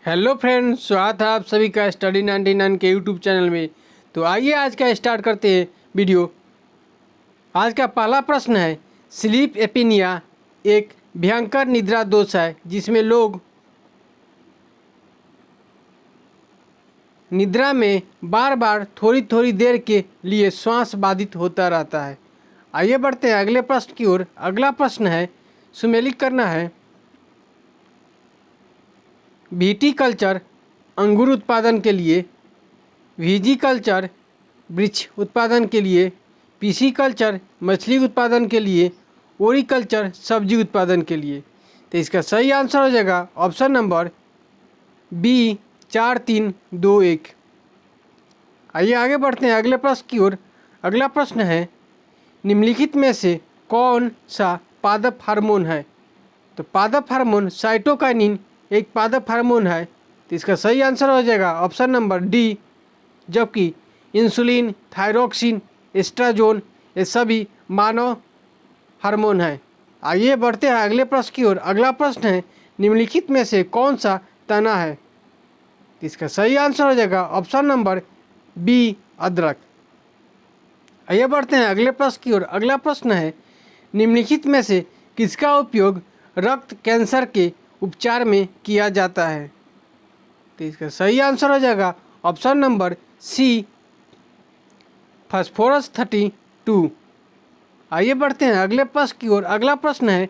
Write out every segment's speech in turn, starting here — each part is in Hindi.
हेलो फ्रेंड्स, स्वागत है आप सभी का स्टडी 99 के यूट्यूब चैनल में। तो आइए आज का स्टार्ट करते हैं वीडियो। आज का पहला प्रश्न है, स्लीप एपिनिया एक भयंकर निद्रा दोष है जिसमें लोग निद्रा में बार बार थोड़ी थोड़ी देर के लिए श्वास बाधित होता रहता है। आइए बढ़ते हैं अगले प्रश्न की ओर। अगला प्रश्न है, सुमेलित करना है। विटीकल्चर अंगूर उत्पादन के लिए, विजीकल्चर वृक्ष उत्पादन के लिए, पिसीकल्चर मछली उत्पादन के लिए, ओरिकल्चर सब्जी उत्पादन के लिए। तो इसका सही आंसर हो जाएगा ऑप्शन नंबर बी 4321। आइए आगे बढ़ते हैं अगले प्रश्न की ओर। अगला प्रश्न है, निम्नलिखित में से कौन सा पादप हार्मोन है? तो पादप हार्मोन साइटोकाइनिन एक पादप हार्मोन है। तो इसका सही आंसर हो जाएगा ऑप्शन नंबर डी, जबकि इंसुलिन, थायरोक्सिन, एस्ट्राजोन ये सभी मानव हार्मोन हैं। आइए बढ़ते हैं अगले प्रश्न की ओर। अगला प्रश्न है, निम्नलिखित में से कौन सा तना है? तो इसका सही आंसर हो जाएगा ऑप्शन नंबर बी, अदरक। आइए बढ़ते हैं अगले प्रश्न की ओर। अगला प्रश्न है, निम्नलिखित में से किसका उपयोग रक्त कैंसर के उपचार में किया जाता है? तो इसका सही आंसर हो जाएगा ऑप्शन नंबर सी, फास्फोरस 32। आइए बढ़ते हैं अगले प्रश्न की ओर। अगला प्रश्न है,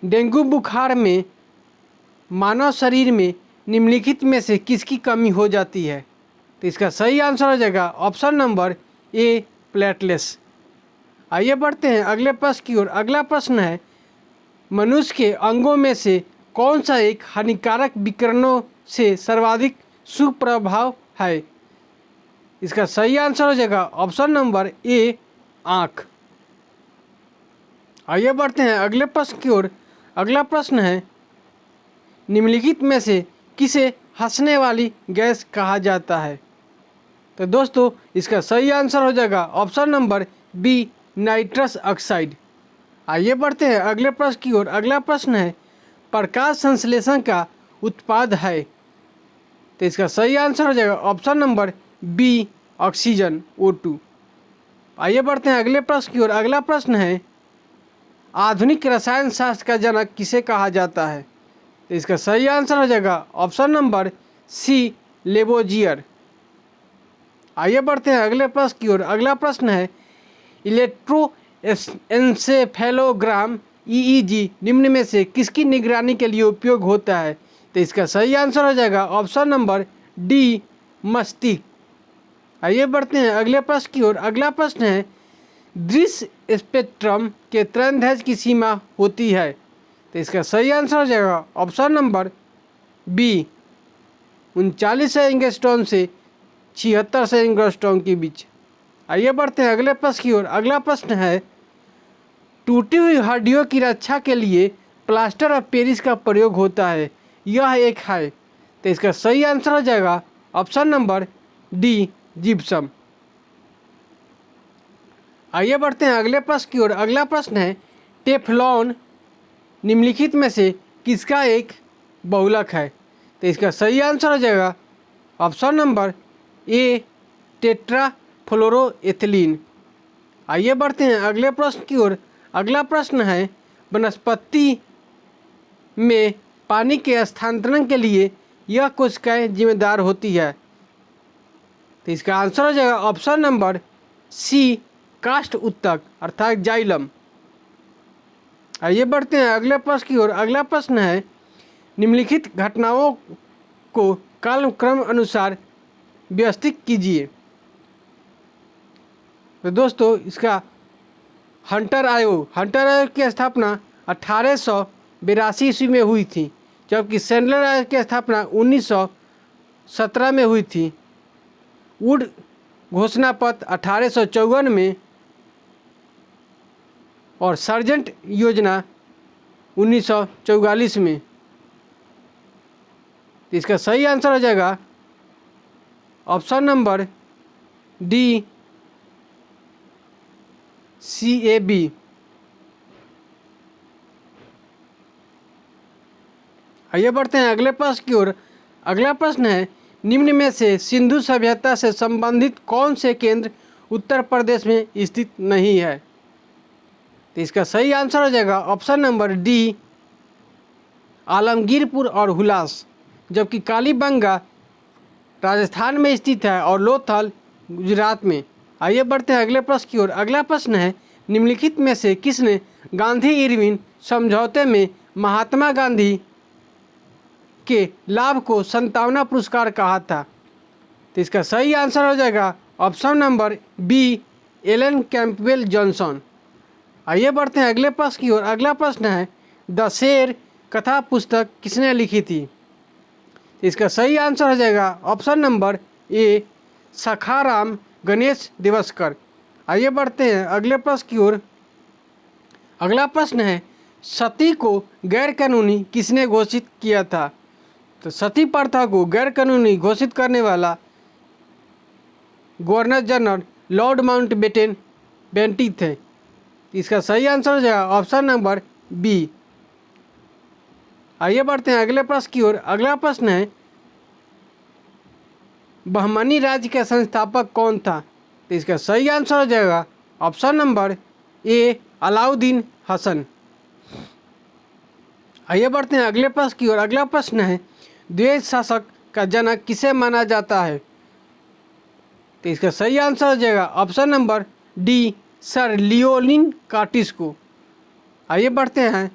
डेंगू बुखार में मानव शरीर में निम्नलिखित में से किसकी कमी हो जाती है? तो इसका सही आंसर हो जाएगा ऑप्शन नंबर ए, प्लेटलेट्स। आइए बढ़ते हैं अगले प्रश्न की ओर। अगला प्रश्न है, मनुष्य के अंगों में से कौन सा एक हानिकारक विकिरणों से सर्वाधिक सुप्रभाव है? इसका सही आंसर हो जाएगा ऑप्शन नंबर ए, आँख। आइए बढ़ते हैं अगले प्रश्न की ओर। अगला प्रश्न है, निम्नलिखित में से किसे हंसने वाली गैस कहा जाता है? तो दोस्तों इसका सही आंसर हो जाएगा option number B, nitrous oxide. आइए बढ़ते हैं अगले प्रश्न की ओर। अगला प्रश्न है, प्रकाश संश्लेषण का उत्पाद है। तो इसका सही आंसर हो जाएगा option number B, oxygen, O2। आइए बढ़ते हैं अगले प्रश्न की ओर। अगला प्रश्न है, आधुनिक रसायन शास्त्र का जनक किसे कहा जाता है? तो इसका सही आंसर हो जाएगा ऑप्शन नंबर सी, लेबोजियर। आइए बढ़ते हैं अगले प्रश्न की ओर। अगला प्रश्न है, इलेक्ट्रोएन्सेफेलोग्राम EEG निम्न में से किसकी निगरानी के लिए उपयोग होता है? तो इसका सही आंसर हो जाएगा ऑप्शन नंबर डी, मस्तिष्क। आइए बढ़ते हैं अगले प्रश्न की ओर। अगला प्रश्न है, दृश्य स्पेक्ट्रम के तरंगदैर्घ्य की सीमा होती है। तो इसका सही आंसर हो जाएगा ऑप्शन नंबर बी, 3900 एंगस्ट्रॉम से 7600 एंगस्ट्रॉम के बीच। आइए बढ़ते हैं अगले प्रश्न की ओर। अगला प्रश्न है, टूटी हुई हड्डियों की रक्षा के लिए प्लास्टर ऑफ पेरिस का प्रयोग होता है, यह एक है। तो इसका सही आंसर हो जाएगा ऑप्शन नंबर डी, जिप्सम। आइए बढ़ते हैं अगले प्रश्न की ओर। अगला प्रश्न है, टेफ्लॉन निम्नलिखित में से किसका एक बहुलक है? तो इसका सही आंसर हो जाएगा ऑप्शन नंबर ए, टेट्राफ्लोरोएथिलीन। आइए बढ़ते हैं अगले प्रश्न की ओर। अगला प्रश्न है, वनस्पति में पानी के स्थानांतरण के लिए यह कोशिकाएं जिम्मेदार होती है। तो इसका आंसर हो जाएगा ऑप्शन नंबर सी, काष्ठ उत्तक अर्थात जाइलम। आइए बढ़ते हैं अगले प्रश्न की ओर। अगला प्रश्न है, निम्नलिखित घटनाओं को कालक्रम अनुसार व्यवस्थित कीजिए। तो दोस्तों इसका हंटर आयोग की स्थापना 1882 ईस्वी में हुई थी, जबकि सैंडलर आयोग की स्थापना 1917 में हुई थी। वुड घोषणा पत्र 1854 में और सर्जेंट योजना 1944 में। तो इसका सही आंसर हो जाएगा ऑप्शन नंबर डी, CAB। आइए बढ़ते हैं अगले प्रश्न की ओर। अगला प्रश्न है, निम्न में से सिंधु सभ्यता से संबंधित कौन से केंद्र उत्तर प्रदेश में स्थित नहीं है? तो इसका सही आंसर हो जाएगा ऑप्शन नंबर डी, आलमगीरपुर और हुलास, जबकि कालीबंगा राजस्थान में स्थित है और लोथल गुजरात में। आइए बढ़ते हैं अगले प्रश्न की ओर। अगला प्रश्न है, निम्नलिखित में से किसने गांधी इरविन समझौते में महात्मा गांधी के लाभ को संतावना पुरस्कार कहा था? तो इसका सही आंसर हो जाएगा option number B, Alan Campbell Johnson. आइए बढ़ते हैं अगले प्रश्न की ओर। अगला प्रश्न है, द शेर कथा पुस्तक किसने लिखी थी? तो इसका सही आंसर हो जाएगा option number A, Sakharam Ganesh Deuskar. आइए बढ़ते हैं अगले प्रश्न की ओर। अगला प्रश्न है, सती को गैर कानूनी किसने घोषित किया था? तो सती प्रथा को गैर कानूनी घोषित करने वाला governor general Lord Mountbatten Bentinck थे। इसका सही आंसर हो जाएगा ऑप्शन नंबर बी। आइए बढ़ते हैं अगले प्रश्न की ओर। अगला प्रश्न है, बहमनी राज्य का संस्थापक कौन था? तो इसका सही आंसर हो जाएगा option number A, Alauddin Hasan. आइए बढ़ते हैं अगले प्रश्न की ओर। अगला प्रश्न है, द्विज शासक का जनक किसे माना जाता है? तो इसका सही आंसर हो जाएगा option number D, sir Leonid Curtis को। आइए बढ़ते हैं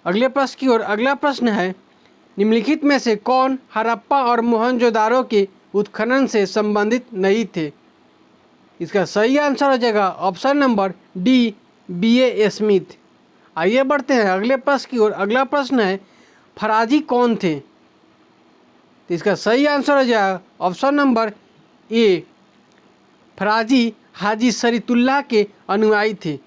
अगले प्रश्न की ओर। अगला प्रश्न है, निम्नलिखित में से कौन हड़प्पा और मोहनजोदारो के उत्खनन से संबंधित नहीं थे? इसका सही आंसर हो जाएगा option number D, B A. Smith. आइए बढ़ते हैं अगले प्रश्न की ओर। अगला प्रश्न है, फराजी कौन थे? तो इसका सही आंसर हो जाएगा ऑप्शन नंबर ए, फराजी हाजी शरीतुल्लाह के अनुयायी थे।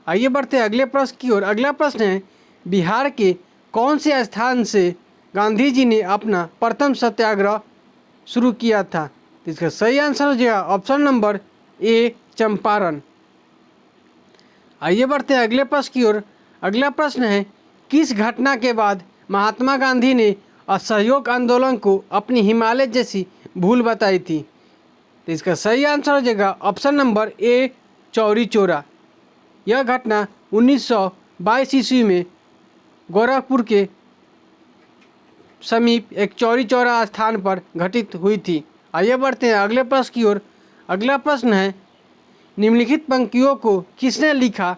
आइए बढ़ते हैं अगले प्रश्न की ओर। अगला प्रश्न है, बिहार के कौन से स्थान से गांधी जी ने अपना प्रथम सत्याग्रह शुरू किया था? तो इसका सही आंसर हो जाएगा ऑप्शन नंबर ए, चंपारण। आइए बढ़ते हैं अगले प्रश्न की ओर। अगला प्रश्न है, किस घटना के बाद महात्मा गांधी ने असहयोग आंदोलन को अपनी हिमालय जैसी भूल बताई थी? तो इसका सही आंसर हो जाएगा ऑप्शन नंबर ए, चौरी चौरा। यह घटना 1922 ईस्वी में गोरखपुर के समीप एक चौरी चौरा स्थान पर घटित हुई थी। आइए बढ़ते हैं अगले प्रश्न की ओर। अगला प्रश्न है, निम्नलिखित पंक्तियों को किसने लिखा?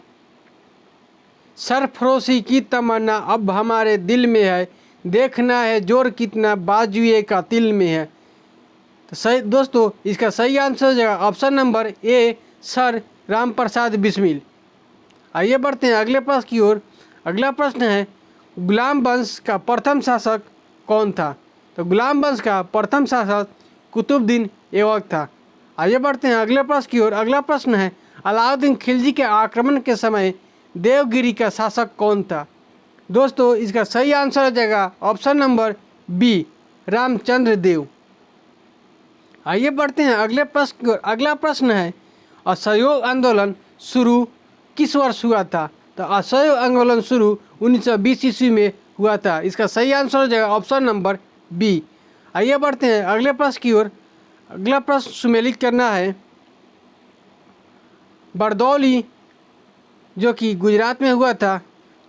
सरफरोशी की तमन्ना अब हमारे दिल में है, देखना है जोर कितना बाजुए का तिल में है। तो सही दोस्तों, इसका सही आंसर हो जाएगा option number A, sir Ram Prasad Bismil. आइए बढ़ते हैं अगले प्रश्न की ओर। अगला प्रश्न है, गुलाम वंश का प्रथम शासक कौन था? तो गुलाम वंश का प्रथम शासक कुतुबुद्दीन ऐबक था। आइए बढ़ते हैं अगले प्रश्न की ओर। अगला प्रश्न है, अलाउद्दीन खिलजी के आक्रमण के समय देवगिरी का शासक कौन था? दोस्तों, इसका सही आंसर हो जाएगा ऑप्शन नंबर बी, रामचंद्र देव। आइए बढ़ते हैं अगले प्रश्न की ओर। अगला प्रश्न है, असहयोग आंदोलन शुरू किस वर्ष हुआ था? तो असहयोग आंदोलन शुरू 1920 ईस्वी में हुआ था। इसका सही आंसर हो जाएगा ऑप्शन नंबर बी। आइए बढ़ते हैं अगले प्रश्न की ओर। अगला प्रश्न सुमेलित करना है, बरदौली जो कि गुजरात में हुआ था,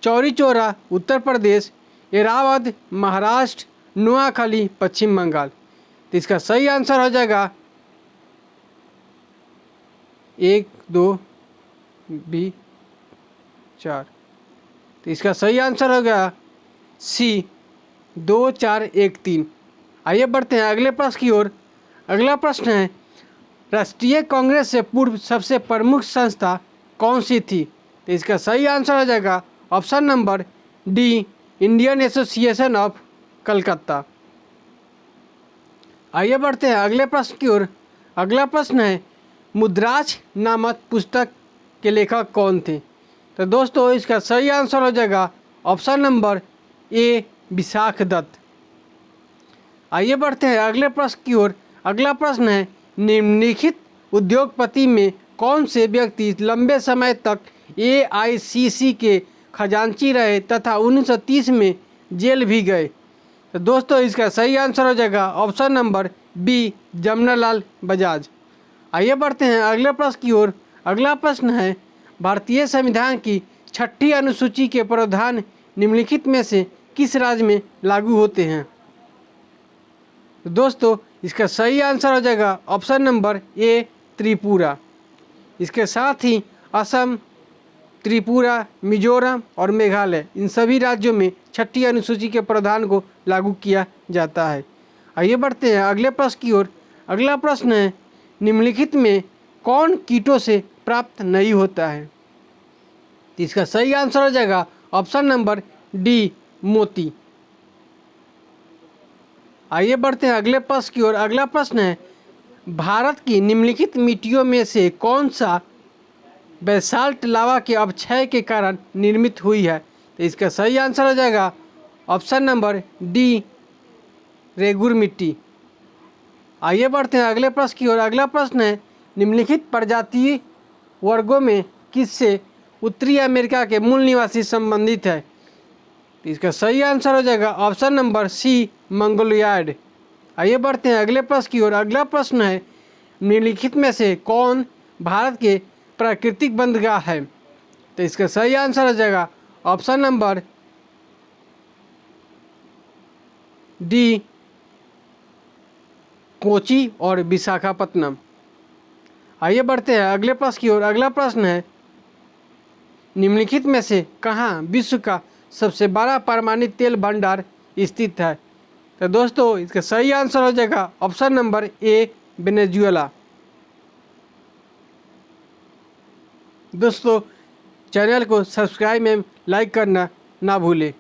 चौरी चौरा उत्तर प्रदेश, इरावद महाराष्ट्र, नोआखली पश्चिम बंगाल। तो इसका सही आंसर हो जाएगा 1, 2, बी 4। तो इसका सही आंसर हो गया सी, 2, 4, 1, 3। आइए बढ़ते हैं अगले प्रश्न की ओर। अगला प्रश्न है, राष्ट्रीय कांग्रेस से पूर्व सबसे प्रमुख संस्था कौन सी थी? तो इसका सही आंसर हो जाएगा option number D, Indian association of Calcutta. आइए बढ़ते हैं अगले प्रश्न की ओर। अगला प्रश्न है, मुद्राज नामक पुस्तक के लेखक कौन थे? तो दोस्तों, इसका सही आंसर हो जाएगा option number A, Vishakh Datta. आइए बढ़ते हैं अगले प्रश्न की ओर। अगला प्रश्न है, निम्नलिखित उद्योगपति में कौन से व्यक्ति लंबे समय तक AICC के खजांची रहे तथा 1930 में जेल भी गए? तो दोस्तों इसका सही आंसर हो जाएगा option number B, Jamnalal Bajaj. आइए बढ़ते हैं अगले प्रश्न की ओर। अगला प्रश्न है, भारतीय संविधान की 6ठी अनुसूची के प्रावधान निम्नलिखित में से किस राज्य में लागू होते हैं? तो दोस्तों इसका सही आंसर हो जाएगा ऑप्शन नंबर ए, त्रिपुरा। इसके साथ ही असम, त्रिपुरा, मिजोरम और मेघालय, इन सभी राज्यों में 6ठी अनुसूची के प्रावधान को लागू किया जाता है। आइए बढ़ते हैं अगले प्रश्न की ओर। अगला प्रश्न है, निम्नलिखित में कौन कीटों से प्राप्त नहीं होता है? तो इसका सही आंसर हो जाएगा ऑप्शन नंबर डी, मोती। आइए बढ़ते हैं अगले प्रश्न की ओर। अगला प्रश्न है, भारत की निम्नलिखित मिट्टियों में से कौन सा बेसाल्ट लावा के अपक्षय के कारण निर्मित हुई है? तो इसका सही आंसर हो जाएगा ऑप्शन नंबर डी, रेगुर मिट्टी। आइए बढ़ते हैं अगले प्रश्न की ओर। अगला प्रश्न है, निम्नलिखित प्रजातीय वर्गों में किससे उत्तरी अमेरिका के मूल निवासी संबंधित है? तो इसका सही आंसर हो जाएगा ऑप्शन नंबर सी, मंगोलियाड। आइए बढ़ते हैं अगले प्रश्न की ओर। अगला प्रश्न है, निम्नलिखित में से कौन भारत के प्राकृतिक बंदरगाह है? तो इसका सही आंसर हो जाएगा ऑप्शन नंबर डी, कोची और विशाखापत्तनम। आइए बढ़ते हैं अगले प्रश्न की ओर। अगला प्रश्न है, निम्नलिखित में से कहाँ विश्व का सबसे बड़ा परमाणु तेल भंडार स्थित है? तो दोस्तों इसका सही आंसर हो जाएगा ऑप्शन नंबर ए, वेनेजुएला। दोस्तों चैनल को सब्सक्राइब एवं लाइक करना ना भूलें।